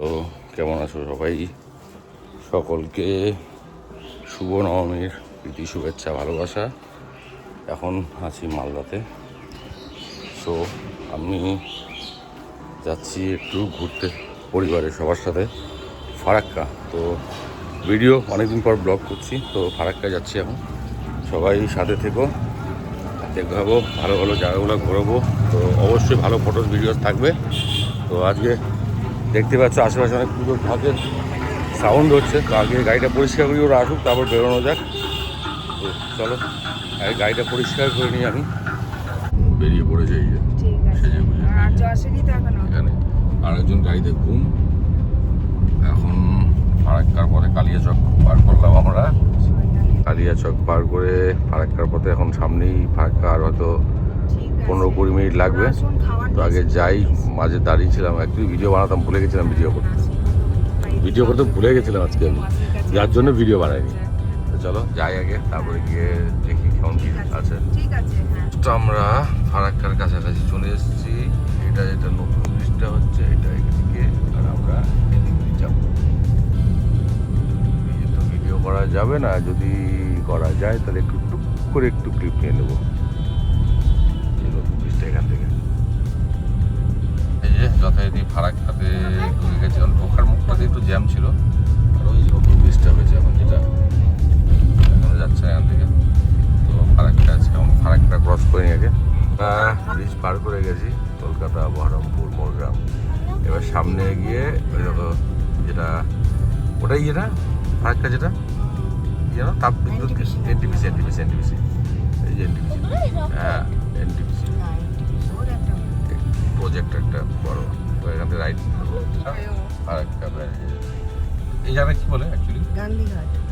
তো কেমন আছো সবাই? সকলকে শুভ নবমীর প্রীতি শুভেচ্ছা ভালোবাসা। এখন আছি মালদাতে। সো আমি যাচ্ছি একটু ঘুরতে পরিবারের সবার সাথে ফারাক্কা। তো ভিডিও অনেকদিন পর ব্লগ করছি, তো ফারাক্কা যাচ্ছি এখন। সবাই সাথে থেকো, দেখাবো ভালো ভালো জায়গাগুলো ঘোরাবো। তো অবশ্যই ভালো ফটোস ভিডিওস থাকবে। তো আজকে দেখতে পাচ্ছ আশেপাশে অনেক পুজোর ঢাকের সাউন্ড হচ্ছে। তো আগে গাড়িটা পরিষ্কার করি, ওরা আসুক, তারপর বেরোনো যাক। তো চলো আগে গাড়িটা পরিষ্কার করে নিই। আমি বেরিয়ে পড়েছে এই যে সেজে বুঝে এখানে আরেকজন গাড়িতে ঘুম। এখন ফারাক্কার পথে কালিয়াচক পার করলাম আমরা। কালিয়াচক পার করে ফারাক্কার পথে এখন সামনেই ফারাক্কা, আর হয়তো 15-20 মিনিট লাগবে। তো আগে যাই, মাঝে দাঁড়িয়েছিলাম, অ্যাকচুয়ালি ভিডিও বানাতাম, ভুলে গেছিলাম ভিডিও করতে ভুলে গেছিলাম আজকে আমি, যার জন্য ভিডিও বানাইনি। তো চলো যাই আগে, তারপরে গিয়ে দেখি কেমন কি আছে। তো আমরা ফারাক্কার কাছাকাছি চলে এসেছি। এটা যেটা নতুন ব্রিজটা হচ্ছে, এটা একদিকে, আর আমরা এদিকে যাবো। তো ভিডিও করা যাবে না, যদি করা যায় তাহলে একটু টুক করে একটু ক্লিপ নিয়ে নেবো এই নতুন ব্রিজটা এখান থেকে। এই যে যথারীতি ফারাক্কাতে ঢুকে গেছে, কারণ ঢোকার মুখটাতে একটু জ্যাম ছিল। আর ওই যে নতুন ব্রিজটা হয়েছে এখন, যেটা এখন যাচ্ছে এখান থেকে। তো ফারাক্কা আছে, এখন ফারাক্কা ক্রস করে নিয়ে আগে ব্রিজ পার করে গেছি, কলকাতা, বহরমপুর, মোরগ্রাম। এবার সামনে গিয়ে ওই দেখো যেটা, ওটাই যেটা ফারাক্কা, যেটা জানো তাপবিদ্যুৎ এনটিপিসি এই যে এনটিপিসি, হ্যাঁ এনটিপিসি প্রজেক্ট একটা বড়। তো এখান থেকে রাইট ফারাক্কা। এই জায়গাটা কি বলে অ্যাকচুয়ালি?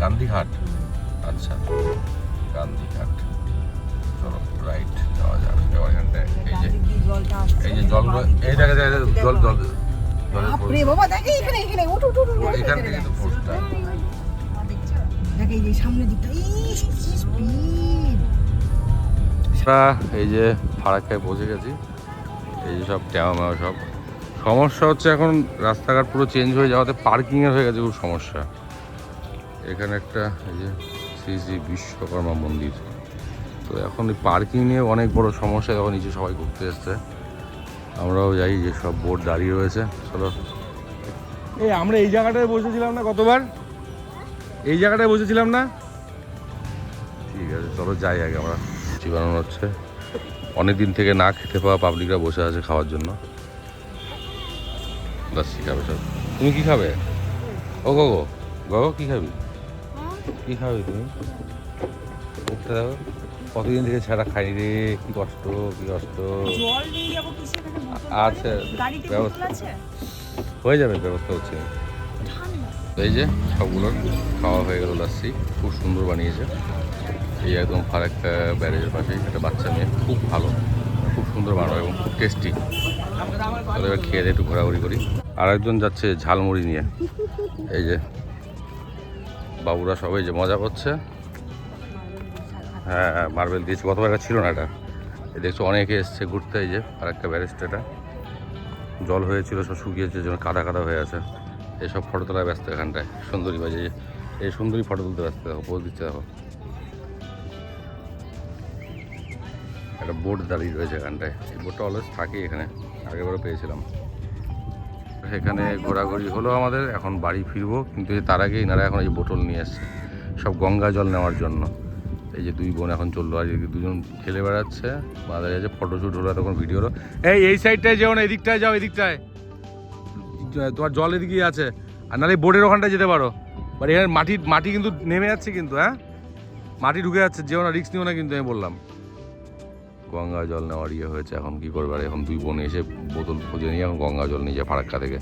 গান্ধীঘাট। আচ্ছা, গান্ধীঘাট। চলো রাইট যাওয়া যাবে এবার এখানটায়। এই যে জলগুলো, এই জায়গায় জল এখান থেকে তো পোস্টটা এই যে ফারাক্কায় পৌঁছে গেছি। এই যে সব ট্যাওয়া সব সমস্যা হচ্ছে এখন, রাস্তাঘাট পুরো চেঞ্জ হয়ে যাওয়াতে পার্কিংয়ের হয়ে গেছে খুব সমস্যা। এখানে একটা এই যে শ্রী শ্রী বিশ্বকর্মা মন্দির। তো এখন এই পার্কিং নিয়ে অনেক বড় সমস্যা, এখন নিচে সবাই ঘুরতে এসছে, আমরাও যাই। যে সব বোট দাঁড়িয়ে রয়েছে। চলো, এই আমরা এই জায়গাটায় বসেছিলাম না গতবার? এই জায়গাটায় বসেছিলাম না? ঠিক আছে চলো যাই আগে। আমরা লুচি বানানো হচ্ছে, অনেকদিন থেকে না খেতে পাওয়া পাবলিকরা বসে আছে খাওয়ার জন্য। লস্যি খাবে সব। তুমি কি খাবে? ও গগো, গগো কি খাবি? কি খাবি তুমি? মুখটা দেখো, কতদিন থেকে ছাড়া খাই রে, কি কষ্ট, কি কষ্ট। আচ্ছা ব্যবস্থা হয়ে যাবে, ব্যবস্থা হচ্ছে। এই যে সবগুলোর খাওয়া হয়ে গেল। লস্যি খুব সুন্দর বানিয়েছে। এই একদম ফারাক্কা ব্যারেজের পাশেই একটা বাচ্চা মেয়ে, খুব ভালো, খুব সুন্দর বানানো এবং খুব টেস্টি। তাহলে এবার খেয়ে একটু ঘোরাঘুরি করি। আর একজন যাচ্ছে ঝালমুড়ি নিয়ে। এই যে বাবুরা সবাই যে মজা করছে। হ্যাঁ মার্বেল দিয়েছে, গতবার ছিল না এটা। এই দেখছো অনেকে এসছে ঘুরতে। এই যে ফারাক্কা ব্যারেজটা, এটা জল হয়েছিল, সব শুকিয়েছে, যেন কাদা কাদা হয়ে আছে। এইসব ফটো তোলায় ব্যস্ত এখানটায়। সুন্দরী বাজে, এই সুন্দরী ফটো তুলতে ব্যস্ত। দেখো পোজ দিচ্ছে, দেখো একটা বোট দাঁড়িয়ে রয়েছে এখানটায়। এই বোটটা অলওয়েজ থাকে এখানে, আগেবারও পেয়েছিলাম। সেখানে ঘোরাঘুরি হলো আমাদের, এখন বাড়ি ফিরবো। কিন্তু তার আগে এনারা এখন এই বোতল নিয়ে এসছে সব গঙ্গা জল নেওয়ার জন্য। এই যে দুই বোন এখন চললো, আর দুজন খেলে বেড়াচ্ছে, বাজারে আছে, ফটোশ্যুট হলো, তখন ভিডিও হলো। এই সাইডটায় যেও না, এদিকটায় যাও, এদিকটায় তোমার জল এদিকেই আছে। আর নাহলে বোটের ওখানটায় যেতে পারো। বাট এখানে মাটি কিন্তু নেমে যাচ্ছে, কিন্তু হ্যাঁ মাটি ঢুকে যাচ্ছে, যেও না, রিস্ক নিও না কিন্তু, আমি বললাম। গঙ্গা জল নেওয়ার ইয়ে হয়েছে, এখন কী করবে। আর এখন দুই বোন এসে বোতল খুঁজে নিয়ে এখন গঙ্গা জল নিয়ে যায় ফারাক্কা থেকে।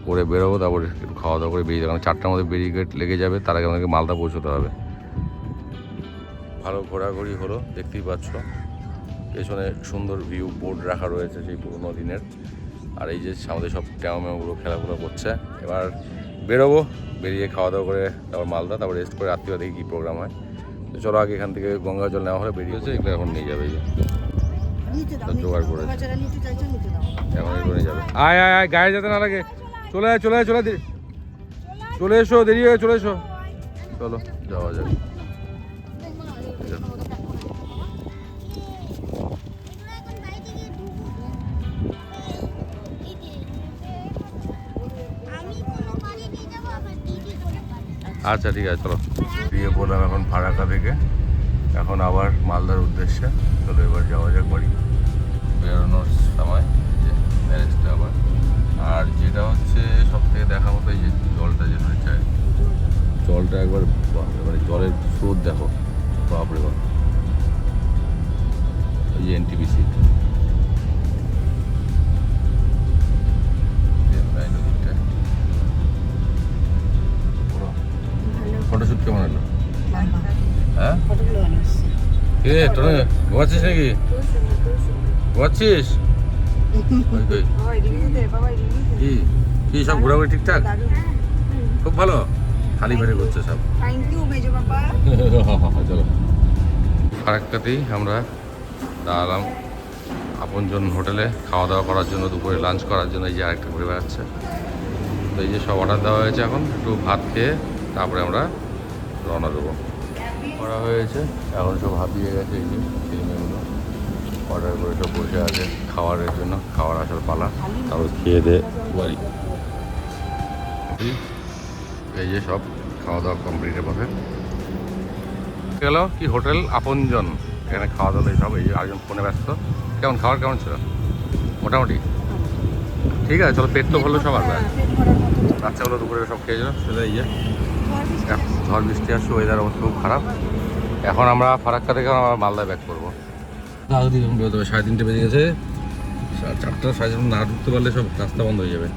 করে বেরোবো, তারপরে একটু খাওয়া দাওয়া করে বেরিয়ে যাবো, কারণ 4টার মধ্যে ব্যারিকেড লেগে যাবে, তার আগে আমাদেরকে মালদা পৌঁছতে হবে। ভালো ঘোরাঘুরি হলো, দেখতেই পাচ্ছ পেছনে সুন্দর ভিউ, বোর্ড রাখা রয়েছে সেই পুরোনো দিনের। আর এই যে আমাদের সব ট্যাওমেগুলো খেলাধুলা করছে। এবার বেরোবো, বেরিয়ে খাওয়া দাওয়া করে তারপর মালদা, তারপর রেস্ট করে রাত্রিবেলা দেখি কী প্রোগ্রাম হয়। তো চলো আগে এখান থেকে গঙ্গা জল নেওয়া হলে বেরিয়েছে, এগুলো এখন নিয়ে যাবে। এই যে জোগাড় করে এখন এগুলো নিয়ে যাবে। আয় আয় আয়, গায়ে যেতে না লাগে, চলে আয় চলে আয় চলে চলে এসো, দেরি হয়ে চলে এসো। চলো যাওয়া যাক। আচ্ছা ঠিক আছে চলো। দিয়ে পড়লাম এখন ফারাক্কা থেকে, এখন আবার মালদার উদ্দেশ্যে। চলো এবার যাওয়া যাক বাড়ি। বেরোনোর সময় ম্যারেজটা আবার। আর যেটা হচ্ছে সব থেকে দেখা মতো এই যে জলটা যেখানে চায়, জলটা একবার মানে জলের স্রোত দেখো, বাপরে বাপ। ওই যে এনটিপিসি ফটোশুট কেমন হলো? হ্যাঁ কে টনে ঘুমাচ্ছিস নাকি? ঘুমাচ্ছিস? কি কি সব ঘোরাঘুরি ঠিকঠাক? খুব ভালো, খালি পেটে ঘুরছে সব। চলো ফারাক্কাতেই আমরা দাঁড়ালাম আপনজন হোটেলে খাওয়া দাওয়া করার জন্য, দুপুরে লাঞ্চ করার জন্য। এই যে আরেকটা ঘুরে বেড়াচ্ছে। তো এই যে সব অর্ডার দেওয়া হয়েছে, এখন একটু ভাত খেয়ে তারপরে আমরা রওনা দেবো। করা হয়েছে, এখন সব হাতিয়ে গেছে। এই যে ছেলেমেয়েগুলো অর্ডার করে সব বসে আছে খাওয়ারের জন্য, খাওয়ার আসার পালা। তারপর খেয়ে দে বাড়ি। এই যে সব খাওয়া দাওয়া কমপ্লিটের পথে গেল কি হোটেল আপনজন, এখানে খাওয়া দাওয়া সব। এই যে আরেকজন ফোনে ব্যস্ত। কেমন খাবার কেমন ছিল? মোটামুটি ঠিক আছে। চলো পেট তো ভরলো সবার। বাচ্চাগুলো দুপুরে সব খেয়েছিল। চলে এই যে ঝড় বৃষ্টি আসছে, ওয়েদার অবস্থা খুব খারাপ। এখন আমরা ফারাক্কা থেকে আমরা মালদায় ব্যাক করবো। তাড়াতাড়ি এখন বেরোতে হবে, 3:30 বেজে গেছে। 4টা 4:30 না ঢুকতে পারলে সব রাস্তা বন্ধ হয়ে যাবে।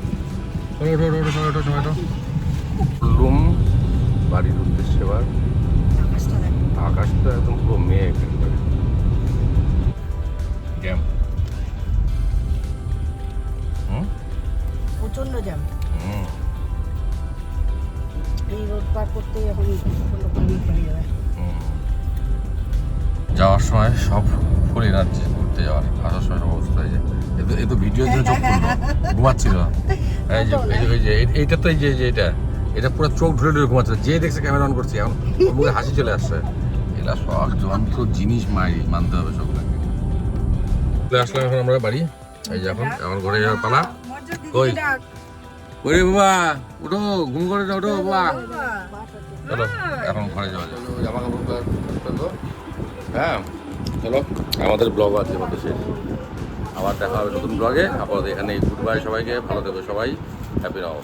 রুম বাড়ির উদ্দেশ্যে এবার। আকাশটা একদম পুরো মেঘ একেবারে। জ্যাম, প্রচন্ড জ্যাম। এই রোড পার করতে এখন যাওয়ার সময় সব ফুল এনার্জি, ঘুরতে যাওয়ার। আসার সময় সব অবস্থা হয়েছে। এ তো ভিডিওর জন্য চোখ খুললো, ঘুমাচ্ছিল। এই যে এইটা তো এই যে এটা পুরো চোখ ধরে ধরে ঘুমাচ্ছে। যে দেখছে ক্যামেরা অন করছি, এখন মুখে হাসি চলে আসছে। এরা সব যন্ত্র জিনিস মানতে হবে সবগুলোকে। চলে আসলাম এখন আমরা বাড়ি। এই যে এখন ঘরে যাওয়ার পালা। কই ওরে বাবা, উঠো, ঘুম করে ওঠো বাবা। চলো এখন ঘরে যাওয়া যাবে। জামা কাপড়। হ্যাঁ চলো, আমাদের ব্লগ আছে মতো শেষ। আবার দেখা হবে নতুন ব্লগে। আপাতত এখানে গুড বাই সবাইকে, ভালো থেকো সবাই, হ্যাপি নাও।